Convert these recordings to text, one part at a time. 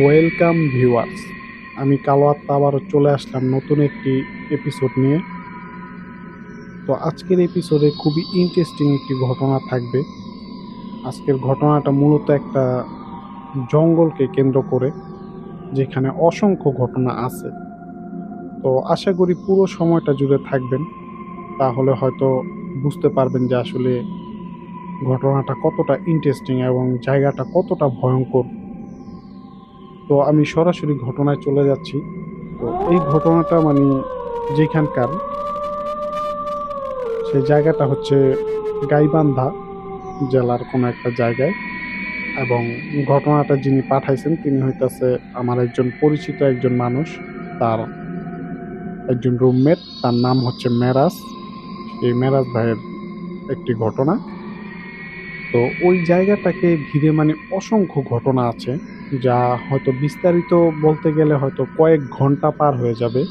Welcome viewers, আমি কালো আত্মা আবারও চলে আসলাম নতুন একটি এপিসোড নিয়ে। তো আজকের এপিসোডে খুবই ইন্টারেস্টিং একটি ঘটনা থাকবে। আজকের ঘটনাটা মূলত একটা জঙ্গলকে কেন্দ্র করে, যেখানে অসংখ্য ঘটনা আছে। তো আশা করি পুরো সময়টা জুড়ে থাকবেন, তাহলে হয়তো বুঝতে পারবেন যে আসলে ঘটনাটা কতটা ইন্টারেস্টিং এবং জায়গাটা কতটা ভয়ঙ্কর। তো আমি সরাসরি ঘটনায় চলে যাচ্ছি। তো এই ঘটনাটা যেখানকার সেই জায়গাটা হচ্ছে গাইবান্ধা জেলার কোনো একটা জায়গায়, এবং ঘটনাটা যিনি পাঠাইছেন তিনি হইতাছে আমার একজন পরিচিত একজন মানুষ, তার একজন রুমমেট, তার নাম হচ্ছে মেরাজ। সেই মেরাজ ভাইয়ের একটি ঘটনা। তো ওই জায়গাটাকে ঘিরে অসংখ্য ঘটনা আছে, যা হয়তো বিস্তারিত বলতে গেলে হয়তো কয়েক ঘন্টা পার হয়ে যাবে।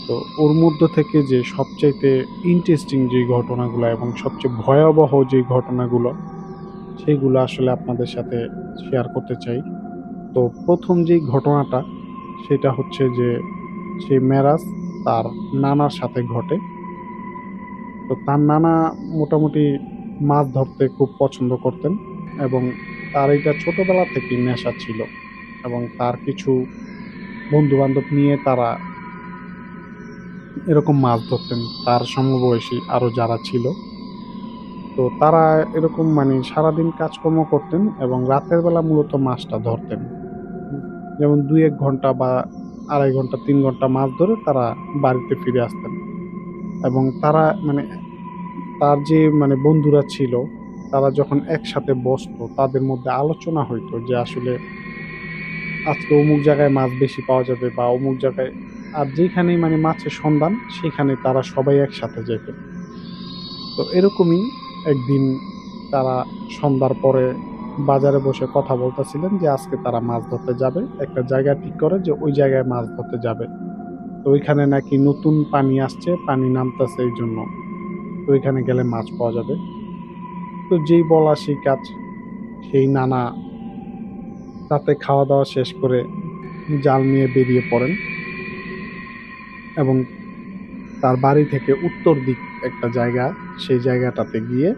তো ওর মধ্য থেকে যে সবচাইতে ইন্টারেস্টিং যে ঘটনাগুলো এবং সবচেয়ে ভয়াবহ যে ঘটনাগুলো, সেইগুলো আসলে আপনাদের সাথে শেয়ার করতে চাই। তো প্রথম যেই ঘটনাটা, সেটা হচ্ছে যে সেই মেরাজ তার নানার সাথে ঘটে। তো তার নানা মোটামুটি মাছ ধরতে খুব পছন্দ করতেন, এবং তার এটা ছোটবেলা থেকেই নেশা ছিল। এবং তার কিছু বন্ধু বান্ধব নিয়ে তারা এরকম মাছ ধরতেন, তার সমবয়সী আরো যারা ছিল। তো তারা এরকম সারাদিন কাজকর্ম করতেন এবং রাতের বেলা মূলত মাছটা ধরতেন। যেমন ২-১ ঘন্টা বা ২.৫ ঘন্টা ৩ ঘন্টা মাছ ধরে তারা বাড়িতে ফিরে আসতেন। এবং তারা তার যে বন্ধুরা ছিল, তারা যখন একসাথে বসতো তাদের মধ্যে আলোচনা হইতো যে আসলে আজকে অমুক জায়গায় মাছ বেশি পাওয়া যাবে বা অমুক জায়গায়। আর যেখানেই মাছের সন্ধান, সেখানে তারা সবাই একসাথে যেত। তো এরকমই একদিন তারা সন্ধ্যার পরে বাজারে বসে কথা বলতেছিলেন যে আজকে তারা মাছ ধরতে যাবে। একটা জায়গা ঠিক করে যে ওই জায়গায় মাছ ধরতে যাবে। তো ওইখানে নাকি নতুন পানি আসছে, পানি নামতেছে এই জন্য। তো ওইখানে গেলে মাছ পাওয়া যাবে। তো যেই বলা সেই কাজ, সেই নানা রাতে খাওয়া দাওয়া শেষ করে জাল নিয়ে বেরিয়ে পড়েন, এবং তার বাড়ি থেকে উত্তর দিক একটা জায়গা, সেই জায়গাটাতে গিয়ে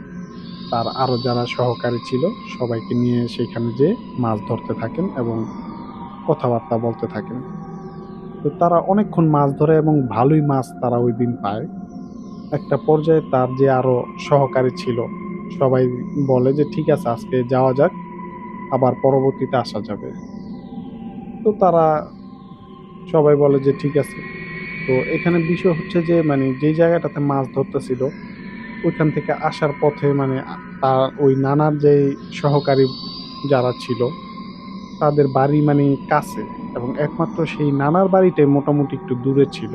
তার আরো যারা সহকারী ছিল সবাইকে নিয়ে সেখানে যেয়ে মাছ ধরতে থাকেন এবং কথাবার্তা বলতে থাকেন। তো তারা অনেকক্ষণ মাছ ধরে এবং ভালোই মাছ তারা ওই দিন পায়। একটা পর্যায়ে তার যে আরো সহকারী ছিল, সবাই বলে যে ঠিক আছে আজকে যাওয়া যাক, আবার পরবর্তীতে আসা যাবে। তো তারা সবাই বলে যে ঠিক আছে। তো এখানে বিষয় হচ্ছে যে যেই জায়গাটাতে মাছ ধরতেছিল, ওইখান থেকে আসার পথে তার ওই নানার যে সহকারী যারা ছিল, তাদের বাড়ি কাছে, এবং একমাত্র সেই নানার বাড়িটাই মোটামুটি একটু দূরে ছিল।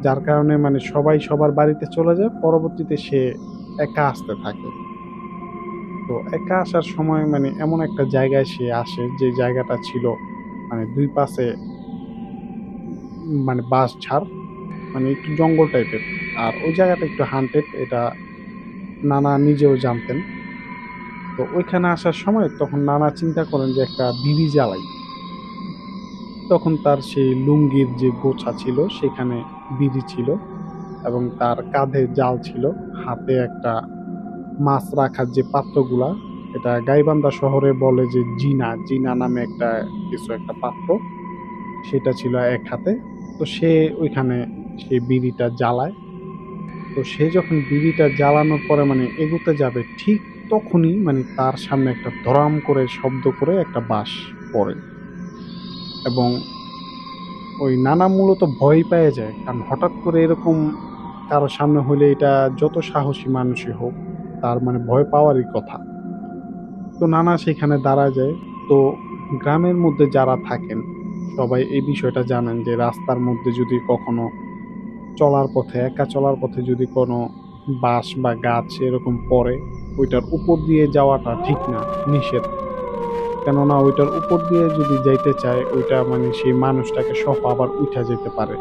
যার কারণে সবাই সবার বাড়িতে চলে যায়, পরবর্তীতে সে একা আসতে থাকে। তো একা আসার সময় এমন একটা জায়গায় সে আসে, যে জায়গাটা ছিল ২ পাশে বাঁশঝাড়, একটু জঙ্গল টাইপের। আর ওই জায়গাটা একটু হান্টেড, এটা নানা নিজেও জানতেন। তো ওইখানে আসার সময় তখন নানা চিন্তা করেন যে একটা বিড়ি জ্বালাই। তখন তার সেই লুঙ্গির যে গোছা ছিল সেখানে বিড়ি ছিল, এবং তার কাঁধে জাল ছিল, হাতে একটা মাছ রাখার যে পাত্রগুলা, এটা গাইবান্ধা শহরে বলে যে জিনা জিনা নামে একটা কিছু একটা পাত্র, সেটা ছিল এক হাতে। তো সে ওইখানে সেই বিড়িটা জ্বালায়। তো সে যখন বিড়িটা জ্বালানোর পরে এগুতে যাবে, ঠিক তখনই তার সামনে একটা ধরাম করে শব্দ করে একটা বাঁশ পড়ে। এবং ওই নানা মূলত ভয় পেয়ে যায়, কারণ হঠাৎ করে এরকম কারো সামনে হইলে এটা যত সাহসী মানুষই হোক, তার ভয় পাওয়ারই কথা। তো নানা সেখানে দাঁড়ায় যায়। তো গ্রামের মধ্যে যারা থাকেন সবাই এই বিষয়টা জানেন যে রাস্তার মধ্যে যদি কখনো চলার পথে, একা চলার পথে যদি কোনো বাঁশ বা গাছ এরকম পড়ে, ওইটার উপর দিয়ে যাওয়াটা ঠিক না, নিষেধ। কেননা ওইটার উপর দিয়ে যদি যাইতে চায়, ওইটা সেই মানুষটাকে সহ আবার উঠা যেতে পারে,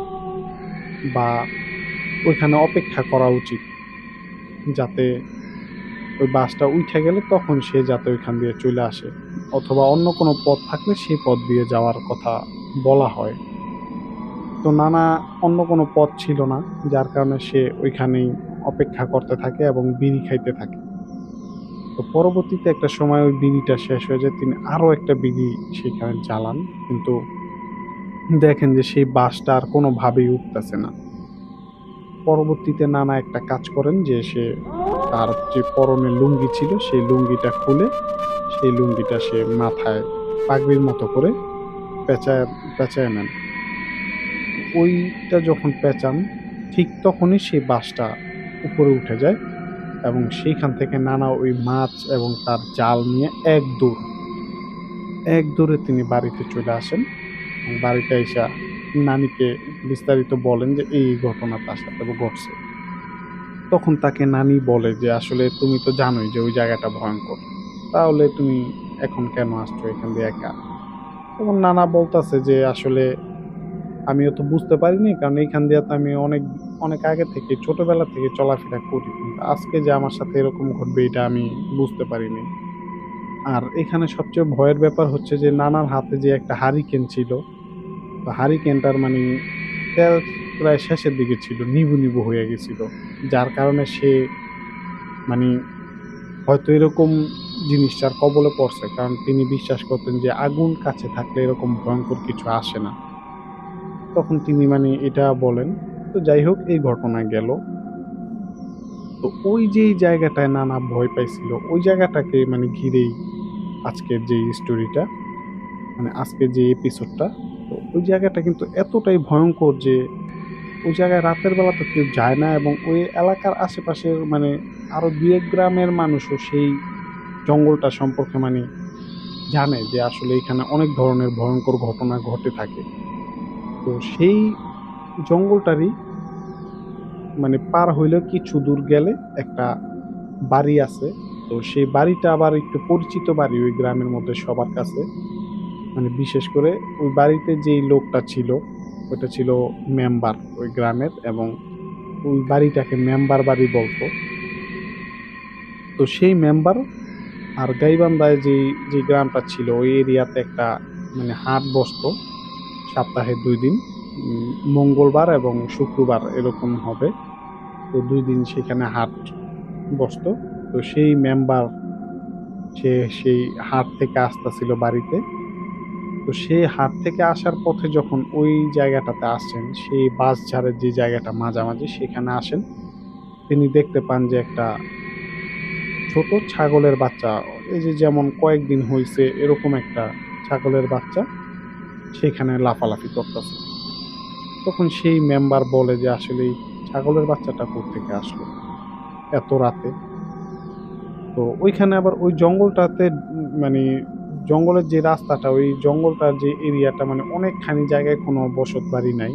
বা ওইখানে অপেক্ষা করা উচিত, যাতে ওই বাসটা উইঠা গেলে তখন সে যাতে ওইখান দিয়ে চলে আসে। অথবা অন্য কোনো পথ থাকলে সেই পথ দিয়ে যাওয়ার কথা বলা হয়। তো নানা অন্য কোনো পথ ছিল না, যার কারণে সে ওইখানেই অপেক্ষা করতে থাকে এবং বিড়ি খাইতে থাকে। তো পরবর্তীতে একটা সময় ওই বিড়িটা শেষ হয়ে যায়। তিনি আরো একটা বিড়ি সেখানে জ্বালান। কিন্তু দেখেন যে সেই বাসটা আর কোনোভাবেই উঠতেছে না। পরবর্তীতে নানা একটা কাজ করেন যে সে তার যে পরনে লুঙ্গি ছিল সেই লুঙ্গিটা খুলে সেই লুঙ্গিটা সে মাথায় পাগড়ির মতো করে পেঁচায় পেঁচায় নেন। ওইটা যখন পেঁচান ঠিক তখনই সেই বাসটা উপরে উঠে যায় এবং সেইখান থেকে নানা ওই মাছ এবং তার জাল নিয়ে এক দৌড়ে তিনি বাড়িতে চলে আসেন এবং বাড়িতে আইসা নানিকে বিস্তারিত বলেন যে এই ঘটনা তার সাথে ঘটছে। তখন তাকে নানি বলে যে, "আসলে তুমি তো জানোই যে ওই জায়গাটা ভয়ংকর। তাহলে তুমি এখন কেন আসছো এখান দিয়ে একা?" তখন নানা বলতাছে যে, "আসলে আমিও তো বুঝতে পারিনি। কারণ এইখান দিয়ে তো আমি অনেক আগে থেকে ছোটবেলা থেকে চলাফেরা করি। কিন্তু আজকে যে আমার সাথে এরকম ঘটবে এটা আমি বুঝতে পারিনি।" আর এখানে সবচেয়ে ভয়ের ব্যাপার হচ্ছে যে নানার হাতে যে একটা হারিকেন ছিল, তো হারিকেনটার মানে তেল প্রায় শেষের দিকে ছিল, নিভু হয়ে গেছিল। যার কারণে সে মানি হয়তো এরকম জিনিসটার কবলে পড়ছে। কারণ তিনি বিশ্বাস করতেন যে আগুন কাছে থাকলে এরকম ভয়ংকর কিছু আসে না। তখন তিনি মানে এটা বলেন। তো যাই হোক এই ঘটনা গেল। তো ওই যেই জায়গাটায় নানা ভয় পাইছিল, ওই জায়গাটাকে মানে ঘিরেই আজকের যেই স্টোরিটা, মানে আজকের যে এপিসোডটা, তো ওই জায়গাটা কিন্তু এতটাই ভয়ংকর যে ওই জায়গায় রাতের বেলা তো কেউ যায় না এবং ওই এলাকার আশেপাশের মানে আরো ২-১ গ্রামের মানুষও সেই জঙ্গলটা সম্পর্কে মানে জানে যে আসলে এখানে অনেক ধরনের ভয়ংকর ঘটনা ঘটে থাকে। তো সেই জঙ্গলটারই মানে পার হইলে কিছু দূর গেলে একটা বাড়ি আছে। তো সেই বাড়িটা আবার একটু পরিচিত বাড়ি ওই গ্রামের মধ্যে সবার কাছে। মানে বিশেষ করে ওই বাড়িতে যেই লোকটা ছিল, ওইটা ছিল মেম্বার ওই গ্রামের এবং ওই বাড়িটাকে মেম্বার বাড়ি বলতো। তো সেই মেম্বার আর গাইবান্ধায় যে গ্রামটা ছিল ওই এরিয়াতে একটা মানে হাট বসতো সপ্তাহে ২ দিন। মঙ্গলবার এবং শুক্রবার এরকম হবে। তো ২ দিন সেখানে হাট বসতো। তো সেই মেম্বার সে সেই হাট থেকে আসতেছিল বাড়িতে। তো সে হাট থেকে আসার পথে যখন ওই জায়গাটাতে আসেন, সেই বাঁশঝাড়ের যে জায়গাটা মাঝামাঝি সেখানে আসেন। তিনি দেখতে পান যে একটা ছোট ছাগলের বাচ্চা, এই যে যেমন কয়েকদিন হইছে এরকম একটা ছাগলের বাচ্চা সেখানে লাফালাফি করতেছে। তখন সেই মেম্বার বলে যে আসলে এই ছাগলের বাচ্চাটা কোত্থেকে আসলো এত রাতে। তো ওইখানে আবার ওই জঙ্গলটাতে মানে জঙ্গলের যে রাস্তাটা ওই জঙ্গলটার যে এরিয়াটা মানে অনেকখানি জায়গায় কোনো বসত বাড়ি নাই।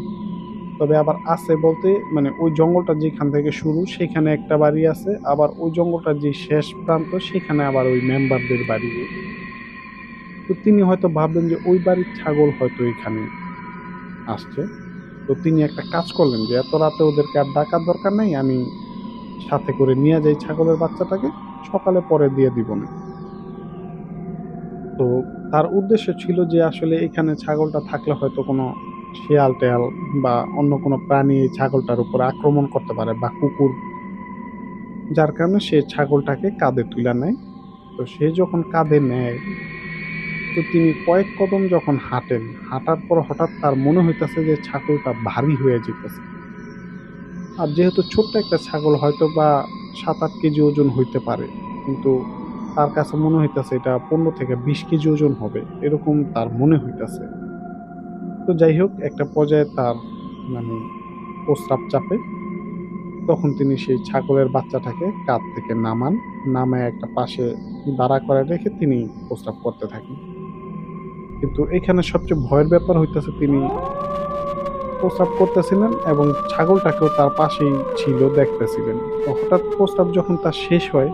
তবে আবার আছে বলতে মানে ওই জঙ্গলটা যেখান থেকে শুরু সেখানে একটা বাড়ি আছে। আবার ওই জঙ্গলটার যে শেষ প্রান্ত সেখানে আবার ওই মেম্বারদের বাড়ি। তো তিনি হয়তো ভাবলেন যে ওই বাড়ির ছাগল হয়তো এখানে আসছে। তো তিনি একটা কাজ করলেন যে এত রাতে ওদেরকে আর ডাকার দরকার নাই। আমি সাথে করে নিয়ে যাই ছাগলের বাচ্চাটাকে, সকালে পরে দিয়ে দিবনে। তো তার উদ্দেশ্য ছিল যে আসলে এখানে ছাগলটা থাকলে হয়তো কোনো শেয়াল-টেয়াল বা অন্য কোনো প্রাণী এই ছাগলটার উপর আক্রমণ করতে পারে বা কুকুর। যার কারণে সে ছাগলটাকে কাঁধে তুইলা নেয়। তো সে যখন কাঁধে নেয়, তো তিনি কয়েক কদম যখন হাঁটেন, হাঁটার পর হঠাৎ তার মনে হইতেছে যে ছাগলটা ভারী হয়ে যাইতেছে। আর যেহেতু ছোট্ট একটা ছাগল হয়তোবা ৭-৮ কেজি ওজন হইতে পারে। কিন্তু তার কাছে মনে হইতেছে এটা ১৫ থেকে ২০ কেজি ওজন হবে। এরকম তার মনে হইতেছে। তো যাই হোক একটা পর্যায়ে তার মানে প্রস্রাব চাপে। তখন তিনি সেই ছাগলের বাচ্চাটাকে কাঁধ থেকে নামান। নামায় একটা পাশে দাঁড়া করায় রেখে তিনি প্রস্রাব করতে থাকেন। কিন্তু এখানে সবচেয়ে ভয়ের ব্যাপার হইতেছে তিনি প্রস্রাব করতেছিলেন এবং ছাগলটাকেও তার পাশেই ছিল দেখতেছিলেন। তো হঠাৎ প্রস্রাব যখন তার শেষ হয়,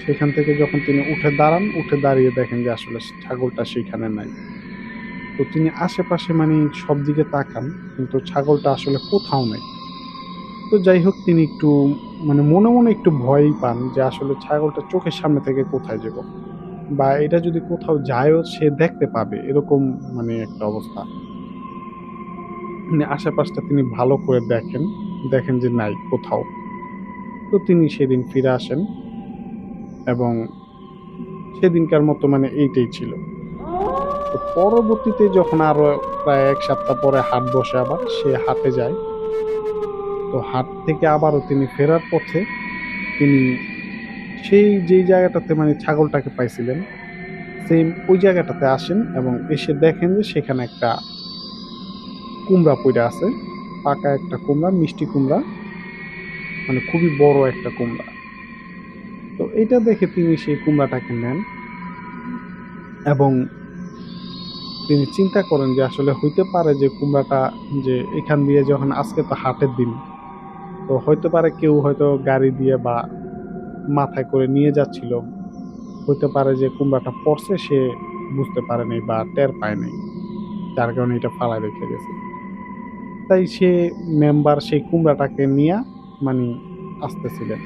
সেখান থেকে যখন তিনি উঠে দাঁড়ান, উঠে দাঁড়িয়ে দেখেন যে আসলে ছাগলটা সেখানে নাই। তো তিনি আশেপাশে মানে সব দিকে তাকান, কিন্তু ছাগলটা আসলে কোথাও নাই। তো যাই হোক তিনি একটু মানে মনে একটু ভয়ই পান যে আসলে ছাগলটা চোখের সামনে থেকে কোথায় যাবো? বা এটা যদি কোথাও যায়ও সে দেখতে পাবে এরকম মানে একটা অবস্থা। মানে আশেপাশটা তিনি ভালো করে দেখেন, দেখেন যে নাই কোথাও। তো তিনি সেদিন ফিরে আসেন এবং সেদিনকার মতো মানে এইটাই ছিল। তো পরবর্তীতে যখন আরো প্রায় ১ সপ্তাহ পরে হাট বসে আবার, সে হাটে যায়। তো হাট থেকে আবারও তিনি ফেরার পথে তিনি সেই যেই জায়গাটাতে মানে ছাগলটাকে পাইছিলেন, সেইম ওই জায়গাটাতে আসেন এবং এসে দেখেন যে সেখানে একটা কুমড়া পইড়া আছে। পাকা একটা কুমড়া, মিষ্টি কুমড়া, মানে খুবই বড় একটা কুমড়া। তো এটা দেখে তিনি সেই কুমড়াটাকে নেন এবং তিনি চিন্তা করেন যে আসলে হইতে পারে যে কুমড়াটা, যে এখান দিয়ে যখন আজকে তো হাটের দিন, তো হইতে পারে কেউ হয়তো গাড়ি দিয়ে বা মাথায় করে নিয়ে যাচ্ছিল। হইতে পারে যে কুমড়াটা পড়ছে সে বুঝতে পারে নাই বা টের পায় নাই। যার কারণে এটা ফালায় রেখে গেছে। তাই সে মেম্বার সেই কুমড়াটাকে নিয়া মানি আসতেছিলেন।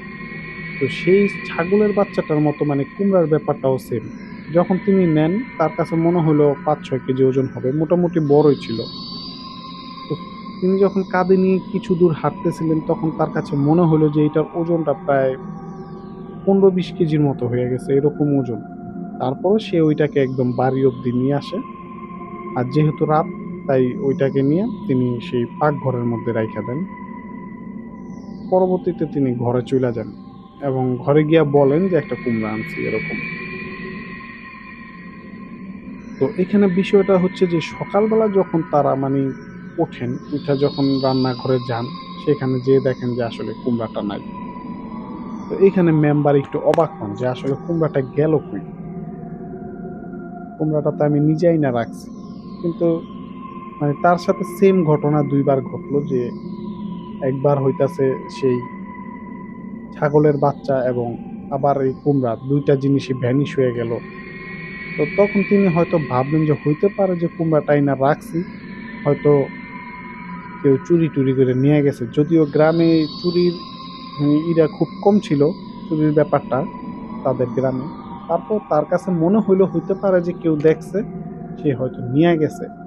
তো সেই ছাগলের বাচ্চাটার মতো মানে কুমড়ার ব্যাপারটাও সেম। যখন তিনি নেন তার কাছে মনে হলো ৫-৬ কেজি ওজন হবে। মোটামুটি বড়ই ছিল। তো তিনি যখন কাঁধে নিয়ে কিছু দূর হাঁটতেছিলেন তখন তার কাছে মনে হলো যে এটার ওজনটা প্রায় ১৫-২০ কেজির মতো হয়ে গেছে, এরকম ওজন। তারপরও সে ওইটাকে একদম বাড়ি অব্দি নিয়ে আসে। আর যেহেতু রাত, তাই ওইটাকে নিয়ে তিনি সেই পাকঘরের মধ্যে রাইখা দেন। পরবর্তীতে তিনি ঘরে চইলা যান এবং ঘরে গিয়া বলেন যে একটা কুমড়া আনছি এরকম। তো এখানে বিষয়টা হচ্ছে যে সকালবেলা যখন তারা মানে ওঠেন, উইঠা যখন রান্নাঘরে যান, সেখানে যেয়ে দেখেন যে আসলে কুমড়াটা নাই। তো এখানে মেম্বার একটু অবাক হন যে আসলে কুমড়াটা গেল কই? কুমড়াটা তো আমি নিজে আইনা রাখছি। কিন্তু মানে তার সাথে সেম ঘটনা ২ বার ঘটলো যে একবার হইতাছে সেই ছাগলের বাচ্চা এবং আবার এই কুমড়া ২ টা জিনিসই ভ্যানিশ হয়ে গেল। তো তখন তিনি হয়তো ভাবলেন যে হইতে পারে যে কুমড়াটা আইনা রাখছি, হয়তো কেউ চুরি-টুরি করে নিয়ে গেছে। যদিও গ্রামে চুরির ইরা খুব কম ছিল, চুরির ব্যাপারটা তাদের গ্রামে। তারপর তার কাছে মনে হইলো হইতে পারে যে কেউ দেখছে, সে হয়তো নিয়া গেছে।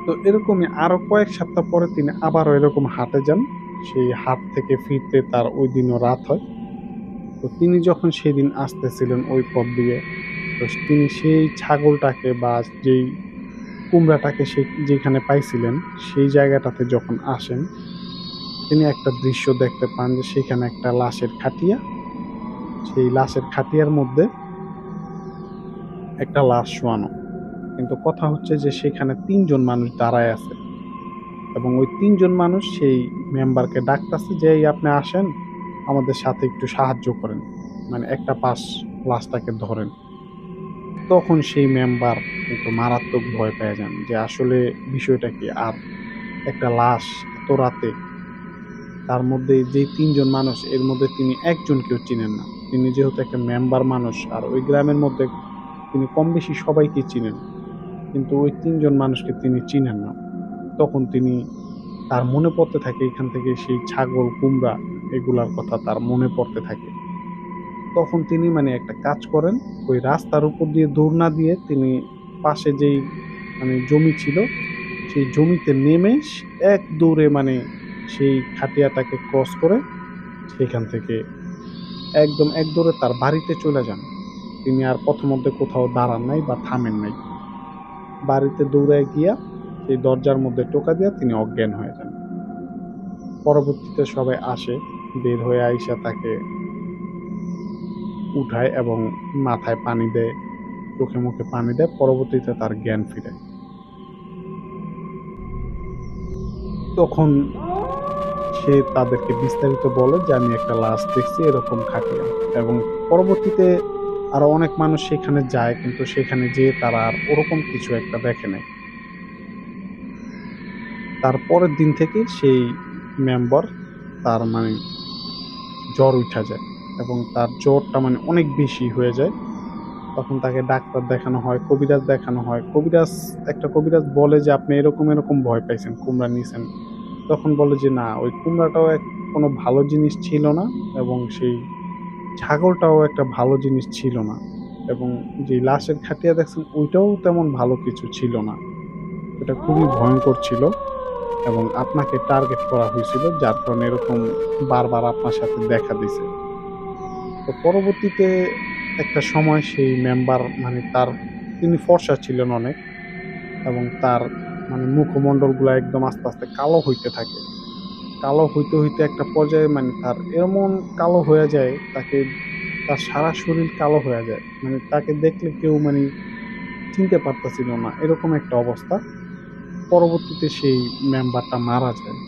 তো এরকমই আরো কয়েক সপ্তাহ পরে তিনি আবারও এরকম হাটে যান। সেই হাট থেকে ফিরতে তার ঐদিনও রাত হয়। তো তিনি যখন সেদিন আসতেছিলেন ওই পথ দিয়ে, তো তিনি সেই ছাগলটাকে বা যেই কুমড়াটাকে সে যেখানে পাইছিলেন, সেই জায়গাটাতে যখন আসেন, তিনি একটা দৃশ্য দেখতে পান যে সেখানে একটা লাশের খাটিয়া, সেই লাশের খাটিয়ার মধ্যে একটা লাশ শোয়ানো। কিন্তু কথা হচ্ছে যে সেখানে ৩ জন মানুষ দাঁড়ায় আছে এবং ওই ৩ জন মানুষ সেই মেম্বারকে ডাকতাছে যে, "এই আপনি আসেন, আমাদের সাথে একটু সাহায্য করেন। মানে একটা পাশ লাশটাকে ধরেন।" তখন সেই মেম্বার কিন্তু মারাত্মক ভয় পেয়ে যান যে আসলে বিষয়টা কি? আর একটা লাশ এত রাতে, তার মধ্যে যেই ৩ জন মানুষ এর মধ্যে তিনি একজনকেও চিনেন না। তিনি যেহেতু একটা মেম্বার মানুষ আর ওই গ্রামের মধ্যে তিনি কম বেশি সবাইকে চিনেন। কিন্তু ওই ৩ জন মানুষকে তিনি চিনেন না। তখন তিনি, তার মনে পড়তে থাকে এখান থেকে সেই ছাগল, কুমড়া এগুলার কথা তার মনে পড়তে থাকে। তখন তিনি মানে একটা কাজ করেন, ওই রাস্তার উপর দিয়ে দৌড় না দিয়ে তিনি পাশে যেই মানে জমি ছিল, সেই জমিতে নেমে এক দৌড়ে মানে সেই খাটিয়াটাকে ক্রস করে সেখান থেকে একদম এক দৌড়ে তার বাড়িতে চলে যান। তিনি আর পথমধ্যে কোথাও দাঁড়ান নাই বা থামেন নাই। বাড়িতে দৌড়ায় গিয়া সেই দরজার মধ্যে টোকা দিয়া তিনি অজ্ঞান হয়ে যান। পরবর্তীতে সবাই আসে, বের হয়ে আইসা তাকে উঠায় এবং মাথায় পানি দেয়, চোখে মুখে পানি দেয়। পরবর্তীতে তার জ্ঞান ফিরে। তখন সে তাদেরকে বিস্তারিত বলে যে, "আমি একটা লাশ দেখছি এরকম খাটিয়া।" এবং পরবর্তীতে আরো অনেক মানুষ সেখানে যায় কিন্তু সেখানে যেয়ে তারা আর ওরকম কিছু একটা দেখে নাই। তার পরের দিন থেকে সেই মেম্বার তার মানে জ্বর উইঠা যায় এবং তার জ্বরটা মানে অনেক বেশি হয়ে যায়। তখন তাকে ডাক্তার দেখানো হয়, কবিরাজ দেখানো হয়। একটা কবিরাজ বলে যে, "আপনি এরকম, এরকম ভয় পাইছেন, কুমড়া নিছেন।" তখন বলে যে, "না, ওই কুমড়াটাও কোনো ভালো জিনিস ছিল না এবং সেই ছাগলটাও একটা ভালো জিনিস ছিল না এবং যে লাশের খাটিয়া দেখছেন ওইটাও তেমন ভালো কিছু ছিল না। এটা খুবই ভয়ংকর ছিল এবং আপনাকে টার্গেট করা হয়েছিল যার কারণে এরকম বারবার আপনার সাথে দেখা দিছে। তো পরবর্তীতে একটা সময় সেই মেম্বার মানে তিনি ফর্সা ছিলেন অনেক এবং তার মানে মুখমণ্ডলগুলা একদম আস্তে, আস্তে কালো হইতে থাকে। কালো হইতে, হইতে একটা পর্যায়ে মানে তার এমন কালো হয়ে যায় তার সারা শরীর কালো হয়ে যায়। মানে তাকে দেখলে কেউ মানে চিনতে পারতেছিল না। এরকম একটা অবস্থা। পরবর্তীতে সেই মেম্বারটা মারা যায়।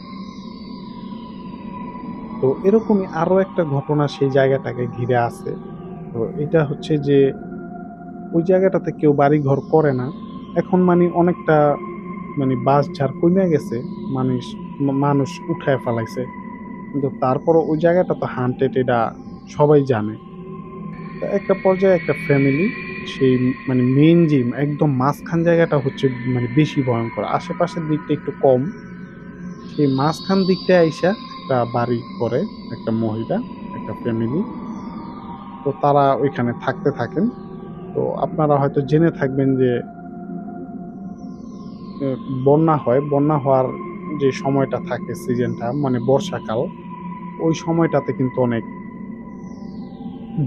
তো এরকমই আরো একটা ঘটনা সেই জায়গাটাকে ঘিরে আছে। তো এটা হচ্ছে যে ওই জায়গাটাতে কেউ বাড়িঘর করে না। এখন মানে অনেকটা মানে বাঁশঝাড় কইমা গেছে। মানুষ মানুষ উঠায় ফালাইছে। কিন্তু তারপরও ওই জায়গাটা তো হান্টেড এটা সবাই জানে। তো একটা পর্যায়ে একটা ফ্যামিলি সেই মানে মেইন যে একদম মাঝখান জায়গাটা হচ্ছে মানে বেশি ভয়ংকর। আশেপাশের দিকটা একটু কম। সেই মাঝখান দিকটায় আইসা একটা বাড়ি করে একটা মহিলা, একটা ফ্যামিলি। তো তারা ওইখানে থাকতে থাকেন। তো আপনারা হয়তো জেনে থাকবেন যে এ বন্যা হয়। বন্যা হওয়ার যে সময়টা থাকে সিজনটা মানে বর্ষাকাল, ওই সময়টাতে কিন্তু অনেক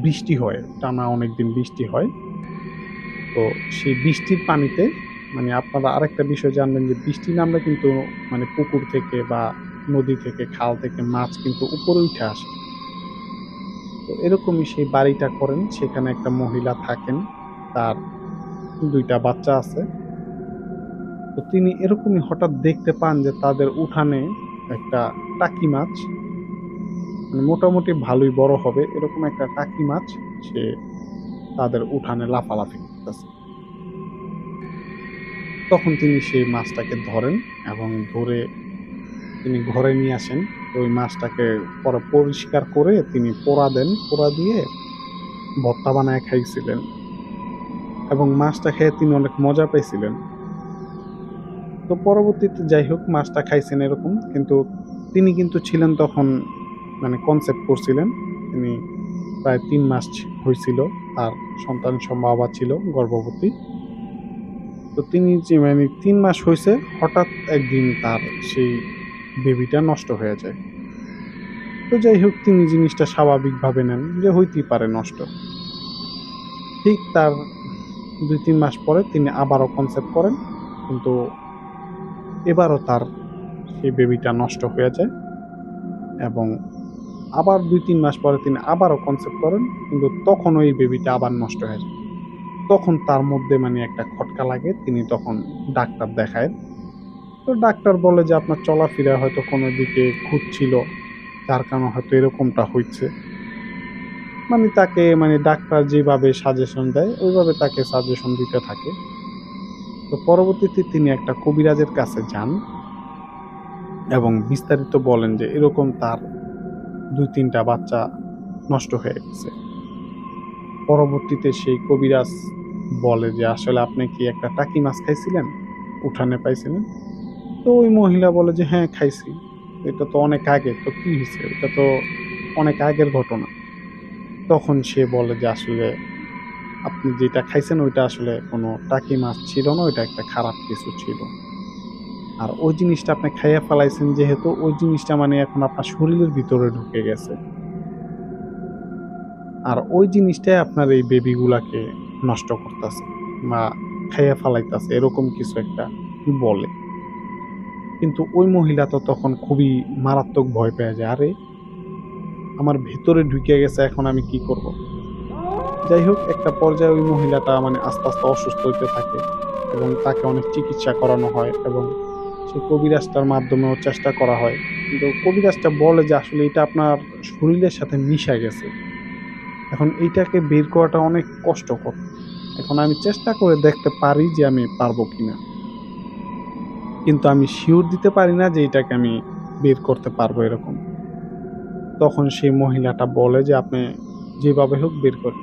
বৃষ্টি হয়। টানা অনেকদিন বৃষ্টি হয়। তো সেই বৃষ্টির পানিতে মানে আপনারা আরেকটা বিষয় জানবেন যে বৃষ্টি নামলে কিন্তু মানে পুকুর থেকে বা নদী থেকে, খাল থেকে মাছ কিন্তু উপরে উঠে আসে। তো এরকমই সেই বাড়িটা করেন। সেখানে একটা মহিলা থাকেন। তার ২ টা বাচ্চা আছে। তো তিনি এরকমই হঠাৎ দেখতে পান যে তাদের উঠানে একটা টাকি মাছ মানে মোটামুটি ভালোই বড় হবে এরকম একটা টাকি মাছ সে তাদের উঠানে লাফালাফি করতেছে। তখন তিনি সেই মাছটাকে ধরেন এবং ধরে তিনি ঘরে নিয়ে আসেন। তো ওই মাছটাকে পরে পরিষ্কার করে তিনি পোড়া দেন। পোড়া দিয়ে ভর্তা বানায় খাইছিলেন এবং মাছটা খেয়ে তিনি অনেক মজা পাইছিলেন। তো পরবর্তীতে যাই হোক মাছটা খাইছেন এরকম। কিন্তু তিনি কিন্তু ছিলেন তখন মানে কনসেপ্ট করছিলেন। তিনি প্রায় ৩ মাস হইছিল। তার সন্তান সম্ভবা ছিল গর্ভবতী। তো তিনি যে মানে ৩ মাস হইছে হঠাৎ একদিন তার সেই বেবিটা নষ্ট হয়ে যায়। তো যাই হোক তিনি জিনিসটা স্বাভাবিকভাবে নেন যে হইতেই পারে নষ্ট। ঠিক তার ২-৩ মাস পরে তিনি আবারও কনসেপ্ট করেন। কিন্তু এবারও তার সেই বেবিটা নষ্ট হয়ে যায় এবং আবার ২-৩ মাস পরে তিনি আবারও কনসেপ্ট করেন। কিন্তু তখনও এই বেবিটা আবার নষ্ট হয়ে যায়। তখন তার মধ্যে মানে একটা খটকা লাগে। তিনি তখন ডাক্তার দেখায়। তো ডাক্তার বলে যে আপনার চলাফেরা হয়তো কোনো দিকে খুঁত ছিল। যার কারণে হয়তো এরকমটা হইছে। মানে তাকে মানে ডাক্তার যেভাবে সাজেশন দেয় ওইভাবে তাকে সাজেশন দিতে থাকে। তো পরবর্তীতে তিনি একটা কবিরাজের কাছে যান এবং বিস্তারিত বলেন যে এরকম তার ২-৩ টা বাচ্চা নষ্ট হয়ে গেছে। পরবর্তীতে সেই কবিরাজ বলে যে আসলে আপনি কি একটা টাকি মাছ খাইছিলেন? উঠানে পাইছিলেন? তো ওই মহিলা বলে যে হ্যাঁ খাইছি। এটা তো অনেক আগে তো কি হইছে? এটা তো অনেক আগের ঘটনা। তখন সে বলে যে আসলে আপনি যেটা খাইছেন ওইটা আসলে কোনো টাকি মাছ ছিল না, ওইটা একটা খারাপ কিছু ছিল। আর ওই জিনিসটা আপনি খাইয়া ফেলাইছেন যেহেতু ওই জিনিসটা মানে এখন আপনার শরীরের ভিতরে ঢুকে গেছে। আর ওই জিনিসটাই আপনার এই বেবি গুলাকে নষ্ট করতাছে বা খাইয়া ফেলাইতাছে এরকম কিছু একটা বলে। কিন্তু ওই মহিলা তো তখন খুবই মারাত্মক ভয় পেয়ে যায়। আরে আমার ভেতরে ঢুকে গেছে এখন আমি কি করব? যাই হোক একটা পর্যায়ে ওই মহিলাটা মানে আস্তে, আস্তে অসুস্থ হইতে থাকে এবং তাকে অনেক চিকিৎসা করানো হয় এবং সেই কবিরাজটার মাধ্যমেও চেষ্টা করা হয়। কিন্তু কবিরাজটা বলে যে আসলে এটা আপনার শরীরের সাথে মিশে গেছে। এখন এইটাকে বের করাটা অনেক কষ্টকর। এখন আমি চেষ্টা করে দেখতে পারি যে আমি পারবো কিনা। কিন্তু আমি সিউর দিতে পারি না যে এটাকে আমি বের করতে পারবো এরকম। তখন সেই মহিলাটা বলে যে আপনি যেভাবে হোক বের করেন।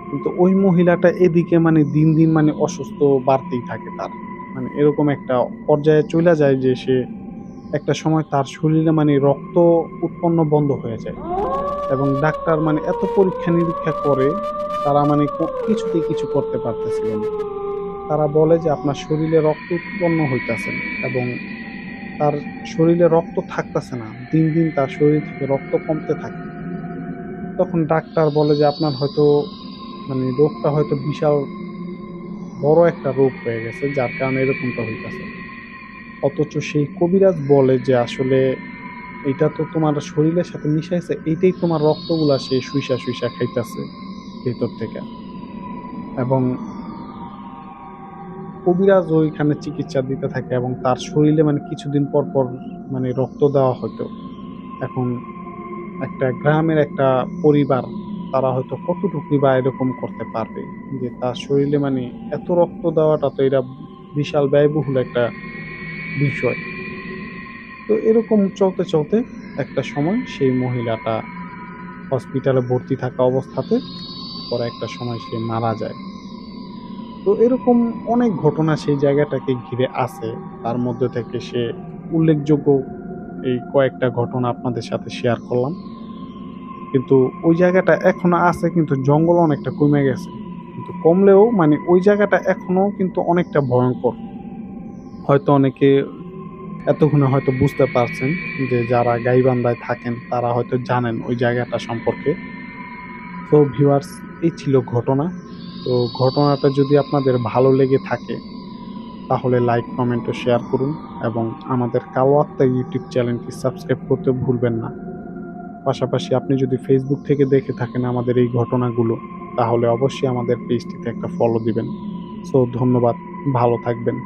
কিন্তু ওই মহিলাটা এদিকে মানে দিন, দিন মানে অসুস্থ বাড়তেই থাকে তার। মানে এরকম একটা পর্যায়ে চইলা যায় যে সে একটা সময় তার শরীরে মানে রক্ত উৎপন্ন বন্ধ হয়ে যায় এবং ডাক্তার মানে এত পরীক্ষা নিরীক্ষা করে তারা মানে কিছুতেই কিছু করতে পারতেছিল না। তারা বলে যে আপনার শরীরে রক্ত উৎপন্ন হইতাছে এবং তার শরীরে রক্ত থাকতেছে না, দিন দিন তার শরীর থেকে রক্ত কমতে থাকে। তখন ডাক্তার বলে যে আপনার হয়তো মানে রোগটা হয়তো বিশাল বড় একটা রোগ হয়ে গেছে, যার কারণে এরকমটা হইতাছে। অথচ সেই কবিরাজ বলে যে আসলে এটা তো তোমার শরীরের সাথে মিশাইছে, এইটাই তোমার রক্তগুলা সে শুইসা শুইসা খাইতাছে ভেতর থেকে। এবং কবিরাজ ওইখানে চিকিৎসা দিতে থাকে এবং তার শরীরে মানে কিছুদিন পর পর মানে রক্ত দেওয়া হতো। এখন একটা গ্রামের একটা পরিবার তারা হয়তো কতটুকুই বা এরকম করতে পারবে যে তার শরীরে মানে এত রক্ত দেওয়াটা তো এটা বিশাল ব্যয়বহুল একটা বিষয়। তো এরকম চলতে চলতে একটা সময় সেই মহিলাটা হসপিটালে ভর্তি থাকা অবস্থাতে পরে একটা সময় সে মারা যায়। তো এরকম অনেক ঘটনা সেই জায়গাটাকে ঘিরে আছে। তার মধ্যে থেকে সে উল্লেখযোগ্য এই কয়েকটা ঘটনা আপনাদের সাথে শেয়ার করলাম। কিন্তু ওই জায়গাটা এখনো আছে, কিন্তু জঙ্গল অনেকটা কমে গেছে। কিন্তু কমলেও মানে ওই জায়গাটা এখনো কিন্তু অনেকটা ভয়ংকর। হয়তো অনেকে এতক্ষণে হয়তো বুঝতে পারছেন যে যারা গাইবান্ধায় থাকেন তারা হয়তো জানেন ওই জায়গাটা সম্পর্কে। তো ভিউয়ার্স, এই ছিল ঘটনা। তো ঘটনাটা যদি আপনাদের ভালো লেগে থাকে তাহলে লাইক, কমেন্ট ও শেয়ার করুন এবং আমাদের কালো আত্মা ইউটিউব চ্যানেলটি সাবস্ক্রাইব করতে ভুলবেন না। পাশাপাশি আপনি যদি ফেসবুক থেকে দেখে থাকেন আমাদের এই ঘটনাগুলো, তাহলে অবশ্যই আমাদের পেজটিতে একটা ফলো দিবেন। সো ধন্যবাদ, ভালো থাকবেন।